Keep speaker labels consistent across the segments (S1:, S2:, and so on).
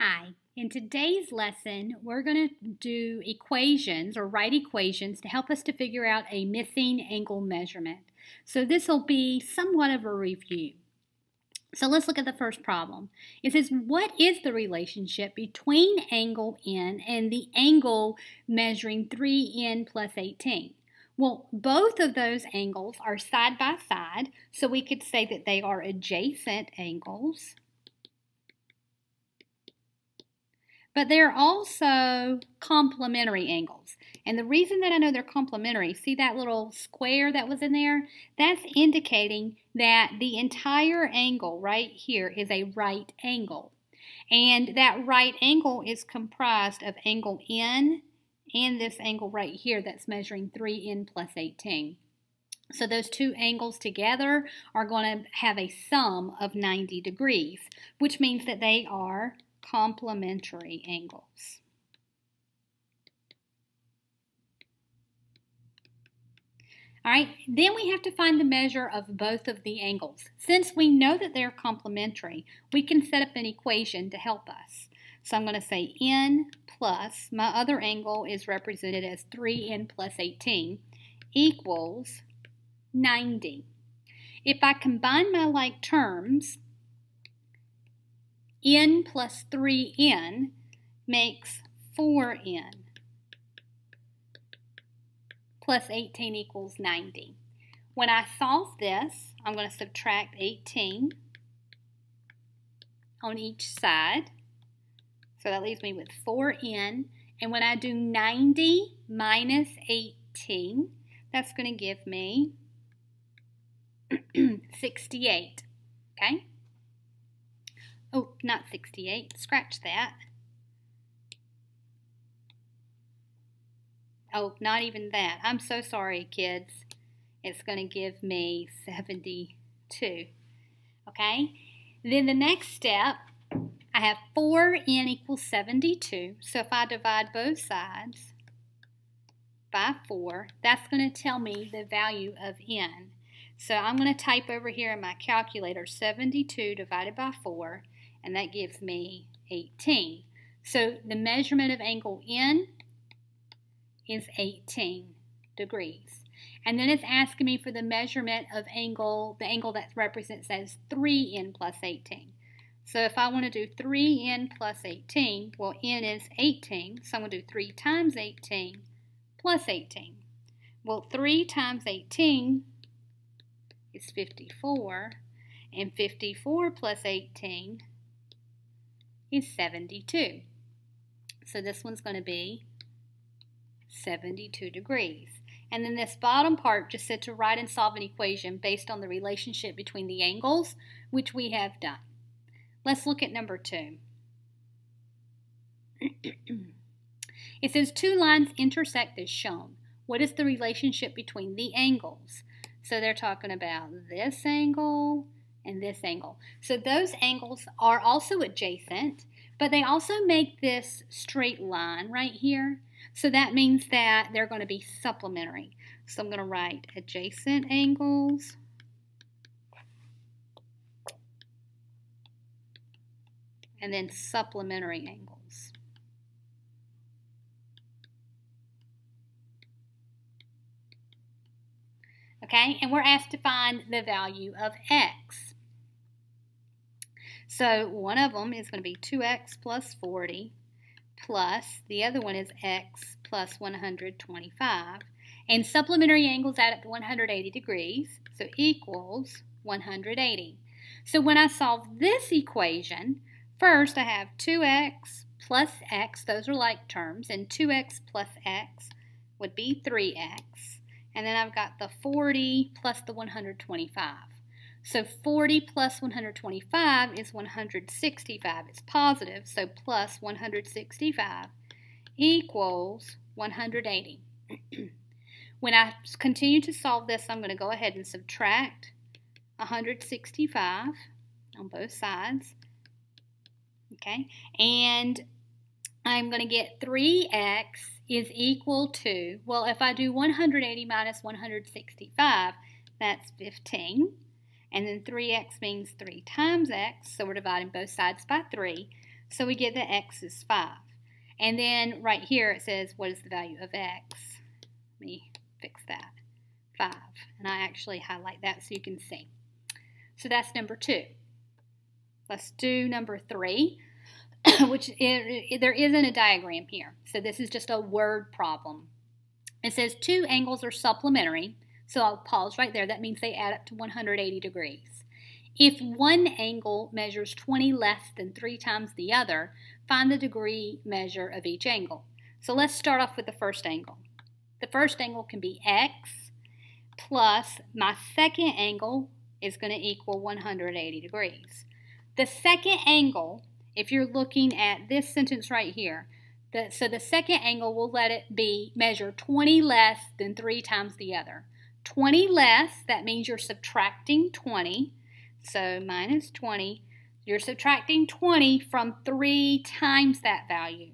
S1: Hi. In today's lesson, we're going to do equations or write equations to help us to figure out a missing angle measurement. So this will be somewhat of a review. So let's look at the first problem. It says, what is the relationship between angle N and the angle measuring 3N plus 18? Well, both of those angles are side by side, so we could say that they are adjacent angles. But they're also complementary angles. And the reason that I know they're complementary, see that little square that was in there? That's indicating that the entire angle right here is a right angle. And that right angle is comprised of angle N and this angle right here that's measuring 3N plus 18. So those two angles together are going to have a sum of 90 degrees, which means that they are complementary angles. All right, then we have to find the measure of both of the angles. Since we know that they're complementary, we can set up an equation to help us. So I'm going to say N plus, my other angle is represented as 3N plus 18, equals 90. If I combine my like terms, N plus 3N makes 4N plus 18 equals 90. When I solve this, I'm going to subtract 18 on each side. So that leaves me with 4N. And when I do 90 minus 18, that's going to give me 68. Okay? Oh, not 68. Scratch that. Oh, not even that. I'm so sorry, kids. It's going to give me 72. Okay? Then the next step, I have 4N equals 72. So if I divide both sides by 4, that's going to tell me the value of N. So I'm going to type over here in my calculator 72 divided by 4, and that gives me 18. So the measurement of angle N is 18 degrees. And then it's asking me for the measurement of the angle that represents as 3N plus 18. So if I want to do 3N plus 18, well, N is 18, so I'm going to do 3 times 18 plus 18. Well, 3 times 18 is 54, and 54 plus 18 is 72. So this one's going to be 72 degrees. And then this bottom part just said to write and solve an equation based on the relationship between the angles, which we have done. Let's look at number 2. It says 2 lines intersect as shown. What is the relationship between the angles? So they're talking about this angle and this angle. So those angles are also adjacent, but they also make this straight line right here. So that means that they're going to be supplementary. So I'm going to write adjacent angles and then supplementary angles. Okay, and we're asked to find the value of x. So one of them is going to be 2x plus 40 plus the other one is x plus 125. And supplementary angles add up to 180 degrees, so equals 180. So when I solve this equation, first I have 2x plus x, those are like terms, and 2x plus x would be 3x. And then I've got the 40 plus the 125. So 40 plus 125 is 165. It's positive, so plus 165 equals 180. When I continue to solve this, I'm going to go ahead and subtract 165 on both sides. Okay, and I'm going to get 3x is equal to, well, if I do 180 minus 165, that's 15. And then 3x means 3 times x, so we're dividing both sides by 3. So we get that x is 5. And then right here it says, what is the value of x? Let me fix that. 5. And I actually highlight that so you can see. So that's number 2. Let's do number 3, which there isn't a diagram here. So this is just a word problem. It says 2 angles are supplementary. So I'll pause right there. That means they add up to 180 degrees. If one angle measures 20 less than 3 times the other, find the degree measure of each angle. So let's start off with the first angle. The first angle can be x plus my second angle is going to equal 180 degrees. The second angle, if you're looking at this sentence right here, so the second angle will let it be measure 20 less than 3 times the other. 20 less, that means you're subtracting 20. So minus 20, you're subtracting 20 from 3 times that value.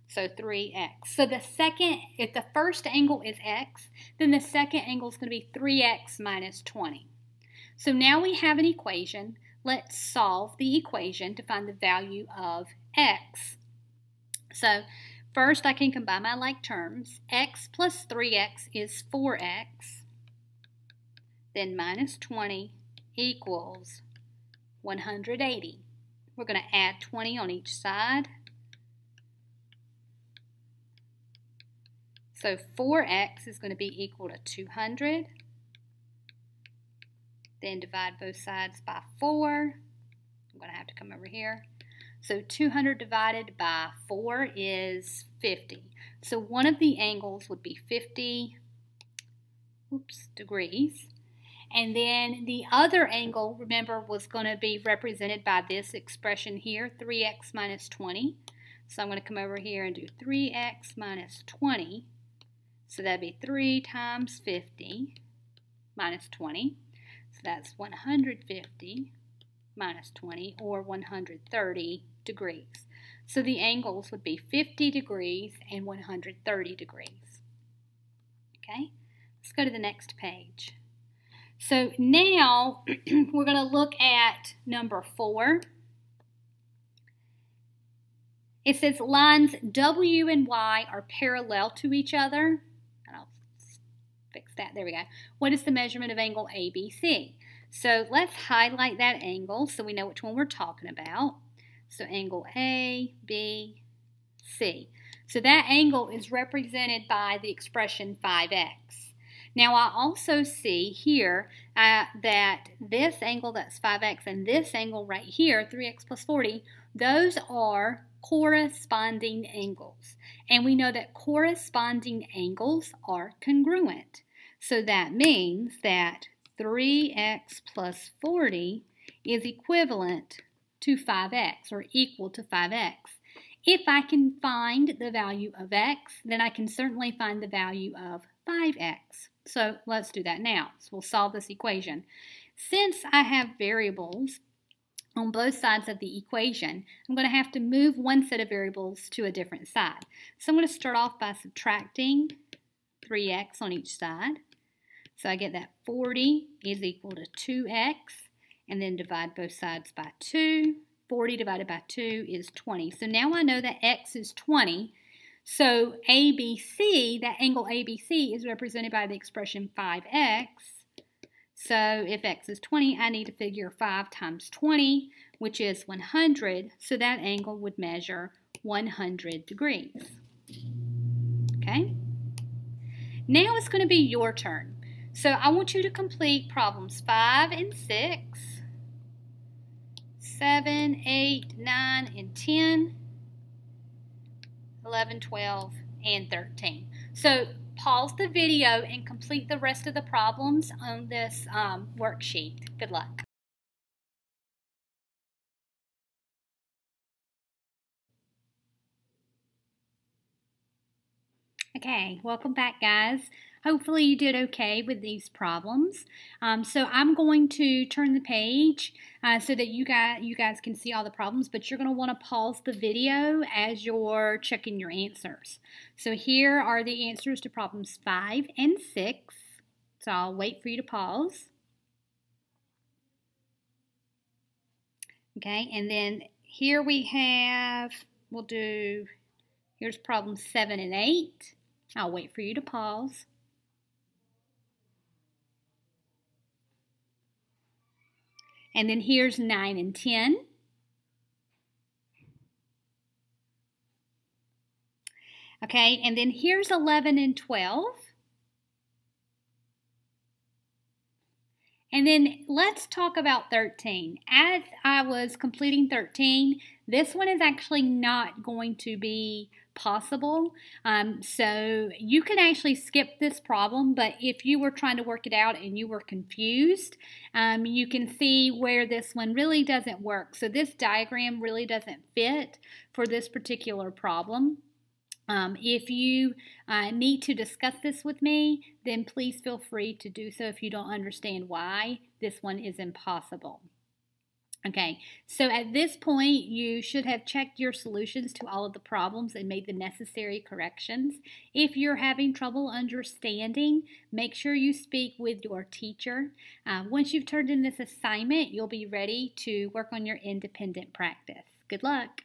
S1: So 3x. So the second, if the first angle is x, then the second angle is going to be 3x minus 20. So now we have an equation. Let's solve the equation to find the value of x. So first I can combine my like terms. X plus 3x is 4x. Then minus 20 equals 180. We're going to add 20 on each side. So 4x is going to be equal to 200. Then divide both sides by 4. I'm going to have to come over here. So 200 divided by 4 is 50. So one of the angles would be 50 degrees. And then the other angle, remember, was going to be represented by this expression here, 3x minus 20. So I'm going to come over here and do 3x minus 20. So that'd be 3 times 50 minus 20. So that's 150 minus 20, or 130 degrees. So the angles would be 50 degrees and 130 degrees. Okay, let's go to the next page. So now we're going to look at number 4. It says lines W and Y are parallel to each other. And I'll fix that. There we go. What is the measurement of angle ABC? So let's highlight that angle so we know which one we're talking about. So angle A, B, C. So that angle is represented by the expression 5x. Now I also see here that this angle, that's 5x, and this angle right here, 3x plus 40, those are corresponding angles. And we know that corresponding angles are congruent. So that means that 3x plus 40 is equivalent to 5x, or equal to 5x. If I can find the value of x, then I can certainly find the value of 5x. So let's do that now. So we'll solve this equation. Since I have variables on both sides of the equation, I'm going to have to move one set of variables to a different side. So I'm going to start off by subtracting 3x on each side. So I get that 40 is equal to 2x, and then divide both sides by 2. 40 divided by 2 is 20. So now I know that x is 20. So ABC, that angle ABC, is represented by the expression 5x. So if x is 20, I need to figure 5 times 20, which is 100. So that angle would measure 100 degrees. Okay? Now it's going to be your turn. So I want you to complete problems 5 and 6, 7, 8, 9, and 10, 11, 12, and 13. So pause the video and complete the rest of the problems on this worksheet. Good luck. Okay, welcome back, guys. Hopefully you did okay with these problems. So I'm going to turn the page so that you guys can see all the problems, but you're going to want to pause the video as you're checking your answers. So here are the answers to problems 5 and 6. So I'll wait for you to pause. Okay, and then Here we have, here's problems 7 and 8. I'll wait for you to pause. And then here's 9 and 10. Okay, and then here's 11 and 12. And then let's talk about 13. As I was completing 13, this one is actually not going to be possible. So you can actually skip this problem, but if you were trying to work it out and you were confused, you can see where this one really doesn't work. So this diagram really doesn't fit for this particular problem. If you need to discuss this with me, then please feel free to do so if you don't understand why this one is impossible. Okay, so at this point, you should have checked your solutions to all of the problems and made the necessary corrections. If you're having trouble understanding, make sure you speak with your teacher. Once you've turned in this assignment, you'll be ready to work on your independent practice. Good luck.